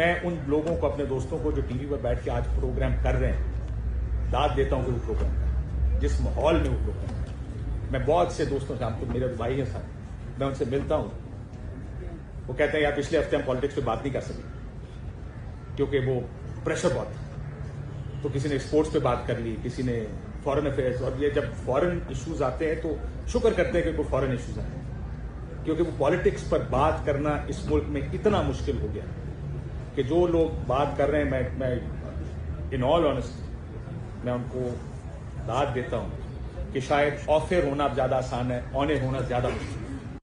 میں ان لوگوں کو, اپنے دوستوں کو جو ٹی وی پر بیٹھ کے آج پروگرام کر رہے ہیں, داد دیتا ہوں کہ وہ پروگرام کریں, جس ماحول میں وہ پروگرام کریں. میں بہت سے دوستوں سے, ہم تو میرے بھائی ہیں ساتھ, میں ان سے ملتا ہوں, وہ کہتے ہیں یار پچھلے ہفتے ہم پالیٹکس پہ بات نہیں کر سکے کیونکہ وہ پریشر بہت تھا. تو کسی نے اسپورٹس پہ بات کر لی, کسی نے فارن افیئرز, اور یہ جب فارن ایشوز آتے ہیں تو شکر کرتے ہیں کہ کوئی فارن ایشوز آئے ہیں, کیونکہ وہ پالیٹکس پر بات کرنا اس ملک میں اتنا مشکل ہو گیا کہ جو لوگ بات کر رہے ہیں, میں ان آل آنیسٹی میں ان کو داد دیتا ہوں کہ شاید آف ایئر ہونا زیادہ آسان ہے, آن ایئر ہونا زیادہ مشکل ہے.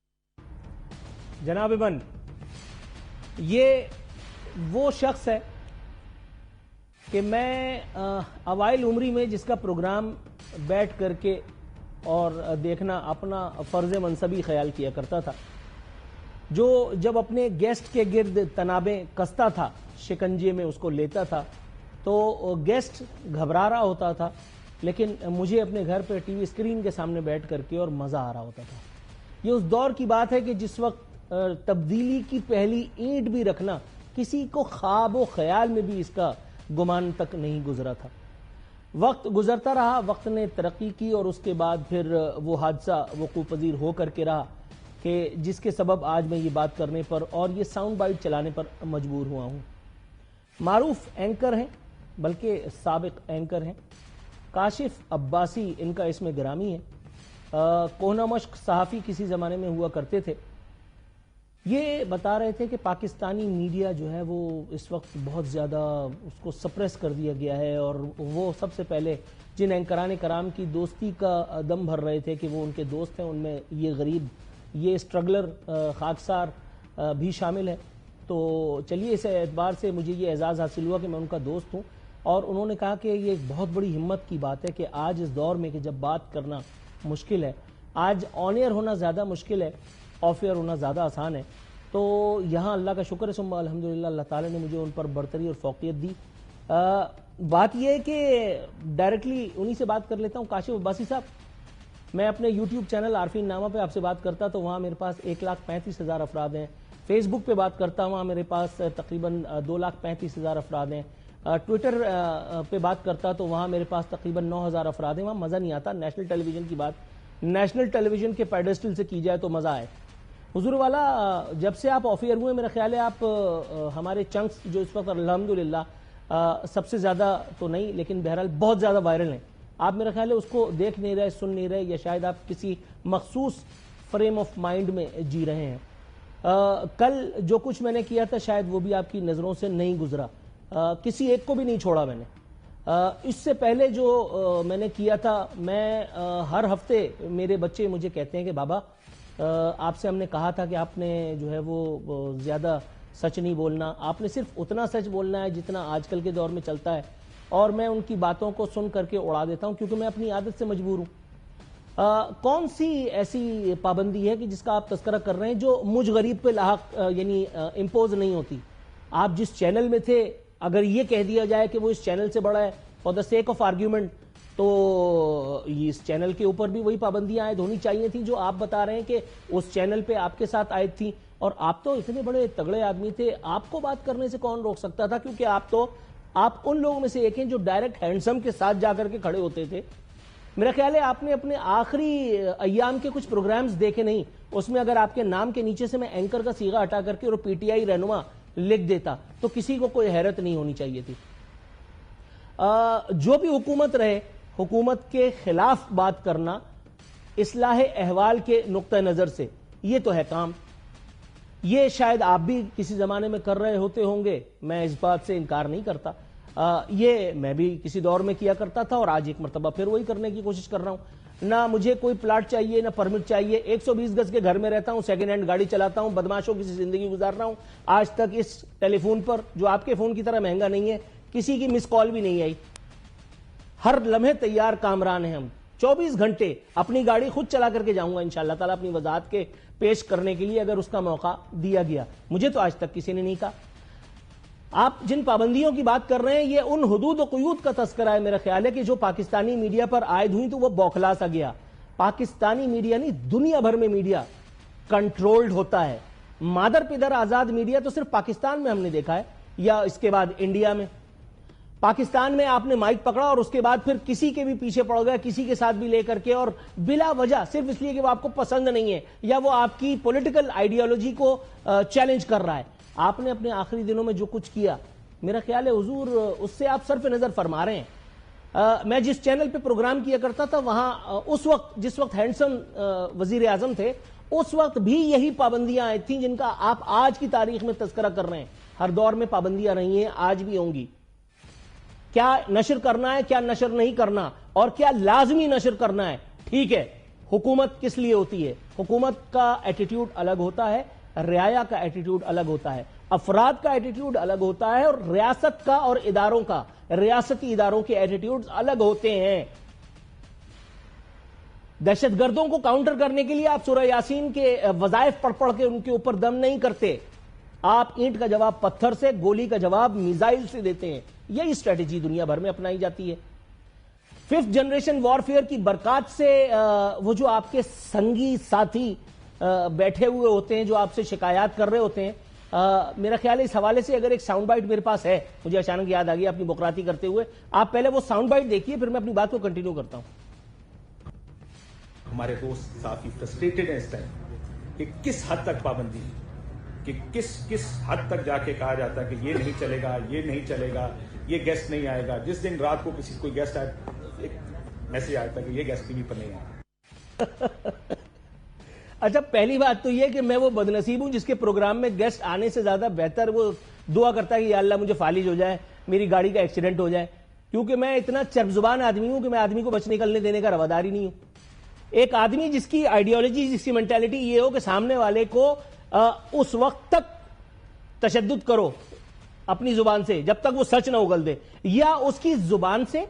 جناب ایمن, یہ وہ شخص ہے کہ میں اوائل عمری میں جس کا پروگرام بیٹھ کر کے اور دیکھنا اپنا فرض منصبی خیال کیا کرتا تھا, جو جب اپنے گیسٹ کے گرد تنابیں کستا تھا, شکنجے میں اس کو لیتا تھا, تو گیسٹ گھبرا رہا ہوتا تھا, لیکن مجھے اپنے گھر پہ ٹی وی اسکرین کے سامنے بیٹھ کر کے اور مزہ آ رہا ہوتا تھا. یہ اس دور کی بات ہے کہ جس وقت تبدیلی کی پہلی اینٹ بھی رکھنا کسی کو خواب و خیال میں بھی اس کا گمان تک نہیں گزرا تھا. وقت گزرتا رہا, وقت نے ترقی کی, اور اس کے بعد پھر وہ حادثہ وقوع پذیر ہو کر کے رہا کہ جس کے سبب آج میں یہ بات کرنے پر اور یہ ساؤنڈ بائٹ چلانے پر مجبور ہوا ہوں. معروف اینکر ہیں, بلکہ سابق اینکر ہیں, کاشف عباسی ان کا اسم گرامی ہے. کوہنہ مشق صحافی کسی زمانے میں ہوا کرتے تھے. یہ بتا رہے تھے کہ پاکستانی میڈیا جو ہے وہ اس وقت بہت زیادہ اس کو سپریس کر دیا گیا ہے, اور وہ سب سے پہلے جن اینکران کرام کی دوستی کا دم بھر رہے تھے کہ وہ ان کے دوست ہیں, ان میں یہ غریب, یہ اسٹرگلر خاکسار بھی شامل ہے. تو چلیے اس اعتبار سے مجھے یہ اعزاز حاصل ہوا کہ میں ان کا دوست ہوں, اور انہوں نے کہا کہ یہ ایک بہت بڑی ہمت کی بات ہے کہ آج اس دور میں کہ جب بات کرنا مشکل ہے, آج آن ایئر ہونا زیادہ مشکل ہے, آف ایئر ہونا زیادہ آسان ہے, تو یہاں اللہ کا شکر ہے ثم الحمدللہ, اللہ تعالی نے مجھے ان پر برتری اور فوقیت دی. بات یہ ہے کہ ڈائریکٹلی انہی سے بات کر لیتا ہوں. کاشف عباسی صاحب, میں اپنے یوٹیوب چینل عارفین نامہ پہ آپ سے بات کرتا تو وہاں میرے پاس 1,35,000 افراد ہیں. فیس بک پہ بات کرتا ہوں, وہاں میرے پاس تقریباً 2,35,000 افراد ہیں. ٹویٹر پہ بات کرتا تو وہاں میرے پاس تقریباً 9,000 افراد ہیں. وہاں مزہ نہیں آتا. نیشنل ٹیلی ویژن کی بات نیشنل ٹیلی ویژن کے پیڈسٹل سے کی جائے تو مزہ آئے. حضور والا, جب سے آپ آف ایئر ہوئے, میرا خیال ہے آپ ہمارے چنکس جو اس وقت الحمدللہ سب سے زیادہ تو نہیں لیکن بہرحال بہت زیادہ وائرل ہیں, آپ میرا خیال ہے اس کو دیکھ نہیں رہے, سن نہیں رہے, یا شاید آپ کسی مخصوص فریم آف مائنڈ میں جی رہے ہیں. کل جو کچھ میں نے کیا تھا شاید وہ بھی آپ کی نظروں سے نہیں گزرا, کسی ایک کو بھی نہیں چھوڑا میں نے. اس سے پہلے جو میں نے کیا تھا, میں ہر ہفتے میرے بچے مجھے کہتے ہیں کہ بابا آپ سے ہم نے کہا تھا کہ آپ نے جو ہے وہ زیادہ سچ نہیں بولنا, آپ نے صرف اتنا سچ بولنا ہے جتنا آج کل کے دور میں چلتا ہے. اور میں ان کی باتوں کو سن کر کے اڑا دیتا ہوں کیونکہ میں اپنی عادت سے مجبور ہوں. کون سی ایسی پابندی ہے کہ جس کا آپ تذکرہ کر رہے ہیں جو مجھ غریب پہ لاحق یعنی امپوز نہیں ہوتی؟ آپ جس چینل میں تھے, اگر یہ کہہ دیا جائے کہ وہ اس چینل سے بڑا ہے for the sake of argument, تو اس چینل کے اوپر بھی وہی پابندیاں عائد ہونی چاہیے تھیں جو آپ بتا رہے ہیں کہ اس چینل پہ آپ کے ساتھ عائد تھیں. اور آپ تو اتنے بڑے تگڑے آدمی تھے, آپ کو بات کرنے سے کون روک سکتا تھا؟ کیونکہ آپ ان لوگوں میں سے ایک ہیں جو ڈائریکٹ ہینڈسم کے ساتھ جا کر کے کھڑے ہوتے تھے. میرا خیال ہے آپ نے اپنے آخری ایام کے کچھ پروگرامز دیکھے نہیں, اس میں اگر آپ کے نام کے نیچے سے میں اینکر کا صیغہ ہٹا کر کے اور پی ٹی آئی رہنما لکھ دیتا تو کسی کو کوئی حیرت نہیں ہونی چاہیے تھی. جو بھی حکومت رہے, حکومت کے خلاف بات کرنا اصلاح احوال کے نقطہ نظر سے یہ تو ہے کام. یہ شاید آپ بھی کسی زمانے میں کر رہے ہوتے ہوں گے, میں اس بات سے انکار نہیں کرتا. یہ میں بھی کسی دور میں کیا کرتا تھا اور آج ایک مرتبہ پھر وہی کرنے کی کوشش کر رہا ہوں. نہ مجھے کوئی پلاٹ چاہیے نہ پرمٹ چاہیے, 120 گز کے گھر میں رہتا ہوں, سیکنڈ ہینڈ گاڑی چلاتا ہوں, بدماشوں کی زندگی گزار رہا ہوں. آج تک اس ٹیلی فون پر, جو آپ کے فون کی طرح مہنگا نہیں ہے, کسی کی مس کال بھی نہیں آئی. ہر لمحے تیار کامران ہیں ہم, 24 گھنٹے اپنی گاڑی خود چلا کر کے جاؤں گا انشاءاللہ تعالیٰ اپنی وضاحت کے پیش کرنے کے لیے اگر اس کا موقع دیا گیا. مجھے تو آج تک کسی نے نہیں کہا. آپ جن پابندیوں کی بات کر رہے ہیں یہ ان حدود و قیود کا تذکرہ ہے میرا خیال ہے کہ جو پاکستانی میڈیا پر عائد ہوئی تو وہ بوکھلا سا گیا. پاکستانی میڈیا نہیں, دنیا بھر میں میڈیا کنٹرولڈ ہوتا ہے. مادر پدر آزاد میڈیا تو صرف پاکستان میں ہم نے دیکھا ہے. یا اس کے بعد انڈیا میں. پاکستان میں آپ نے مائک پکڑا اور اس کے بعد پھر کسی کے بھی پیچھے پڑ گئے, کسی کے ساتھ بھی لے کر کے, اور بلا وجہ صرف اس لیے کہ وہ آپ کو پسند نہیں ہے یا وہ آپ کی پولیٹیکل آئیڈیالوجی کو چیلنج کر رہا ہے. آپ نے اپنے آخری دنوں میں جو کچھ کیا, میرا خیال ہے حضور اس سے آپ صرف نظر فرما رہے ہیں. میں جس چینل پہ پروگرام کیا کرتا تھا وہاں جس وقت ہینڈسم وزیر اعظم تھے, اس وقت بھی یہی پابندیاں آئی تھیں جن کا آپ آج کی تاریخ میں تذکرہ کر رہے ہیں. ہر دور میں پابندیاں رہی ہیں, آج بھی ہوں گی. کیا نشر کرنا ہے, کیا نشر نہیں کرنا, اور کیا لازمی نشر کرنا ہے. ٹھیک ہے, حکومت کس لیے ہوتی ہے؟ حکومت کا ایٹیٹیوڈ الگ ہوتا ہے, رعایا کا ایٹیٹیوڈ الگ ہوتا ہے, افراد کا ایٹیٹیوڈ الگ ہوتا ہے, اور ریاست کا اور اداروں کا, ریاستی اداروں کے ایٹیٹیوڈز الگ ہوتے ہیں. دہشت گردوں کو کاؤنٹر کرنے کے لیے آپ سورہ یاسین کے وظائف پڑھ کے ان کے اوپر دم نہیں کرتے. آپ اینٹ کا جواب پتھر سے, گولی کا جواب میزائل سے دیتے ہیں. یہی اسٹریٹجی دنیا بھر میں اپنائی جاتی ہے. 5th جنریشن وارفیئر کی برکات سے وہ جو آپ کے سنگی ساتھی بیٹھے ہوئے ہوتے ہیں, جو آپ سے شکایات کر رہے ہوتے ہیں, میرا خیال ہے اس حوالے سے اگر ایک ساؤنڈ بائٹ میرے پاس ہے, مجھے اچانک یاد آ گئی اپنی بکراتی کرتے ہوئے, آپ پہلے وہ ساؤنڈ بائٹ دیکھیے, پھر میں اپنی بات کو کنٹینیو کرتا ہوں. ہمارے دوست کافی فرسٹریٹڈ ہیں اس ٹائم کہ کس حد تک پابندی, کہ کس حد تک جا کے کہا جاتا ہے کہ یہ نہیں چلے گا, یہ نہیں چلے گا, یہ گیسٹ نہیں آئے گا. جس دن رات کو کوئی گیسٹ آئے, ایک میسج آیا تھا کہ یہ گیسٹ ٹی وی پر نہیں آیا. اچھا, پہلی بات تو یہ کہ میں وہ بدنصیب ہوں جس کے پروگرام میں گیسٹ آنے سے زیادہ بہتر وہ دعا کرتا ہے کہ یا اللہ مجھے فالج ہو جائے, میری گاڑی کا ایکسیڈنٹ ہو جائے, کیونکہ میں اتنا چرب زبان آدمی ہوں کہ میں آدمی کو بچ نکلنے دینے کا روادار ہی نہیں ہوں. ایک آدمی جس کی آئیڈیالوجی, جس کی مینٹالٹی یہ ہو کہ سامنے والے کو اس وقت تک تشدد کرو اپنی زبان سے جب تک وہ سچ نہ اگل دے, یا اس کی زبان سے,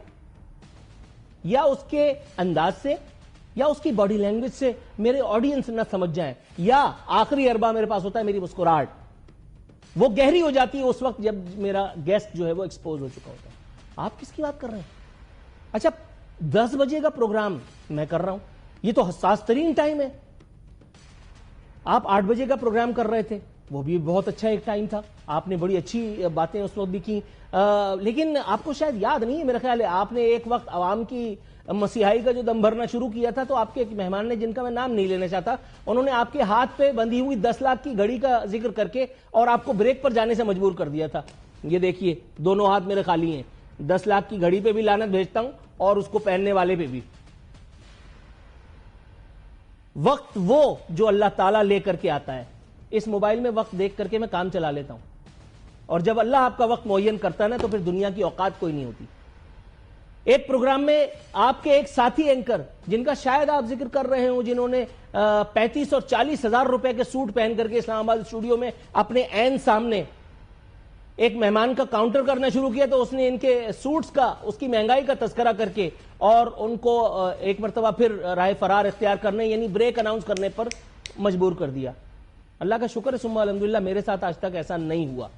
یا اس کے انداز سے, یا اس کی باڈی لینگویج سے میرے آڈینس نہ سمجھ جائیں, یا آخری اربا میرے پاس ہوتا ہے میری مسکراہٹ, وہ گہری ہو جاتی ہے اس وقت جب میرا گیسٹ جو ہے وہ ایکسپوز ہو چکا ہوتا ہے. آپ کس کی بات کر رہے ہیں؟ اچھا, 10 بجے کا پروگرام میں کر رہا ہوں, یہ تو حساس ترین ٹائم ہے. آپ 8 بجے کا پروگرام کر رہے تھے, وہ بھی بہت اچھا ایک ٹائم تھا, آپ نے بڑی اچھی باتیں اس وقت بھی کی, لیکن آپ کو شاید یاد نہیں ہے, میرا خیال ہے آپ نے ایک وقت عوام کی مسیحائی کا جو دم بھرنا شروع کیا تھا, تو آپ کے ایک مہمان نے, جن کا میں نام نہیں لینا چاہتا, انہوں نے آپ کے ہاتھ پہ بندھی ہوئی 10 لاکھ کی گھڑی کا ذکر کر کے اور آپ کو بریک پر جانے سے مجبور کر دیا تھا. یہ دیکھیے دونوں ہاتھ میرے خالی ہیں, 10 لاکھ کی گھڑی پہ بھی لعنت بھیجتا ہوں اور اس کو پہننے والے پہ بھی. وقت وہ جو اللہ تعالیٰ لے کر کے آتا ہے, اس موبائل میں وقت دیکھ کر کے میں کام چلا لیتا ہوں, اور جب اللہ آپ کا وقت معین کرتا ہے نا تو پھر دنیا کی اوقات کوئی نہیں ہوتی. ایک پروگرام میں آپ کے ایک ساتھی اینکر, جن کا شاید آپ ذکر کر رہے ہوں, جنہوں نے 35 اور 40 ہزار روپے کے سوٹ پہن کر کے اسلام آباد اسٹوڈیو میں اپنے عین سامنے ایک مہمان کا کاؤنٹر کرنا شروع کیا, تو اس نے ان کے سوٹس کا, اس کی مہنگائی کا تذکرہ کر کے اور ان کو ایک مرتبہ پھر راہ فرار اختیار کرنے, یعنی بریک اناؤنس کرنے پر مجبور کر دیا. اللہ کا شکر ہے ثم الحمدللہ, میرے ساتھ آج تک ایسا نہیں ہوا.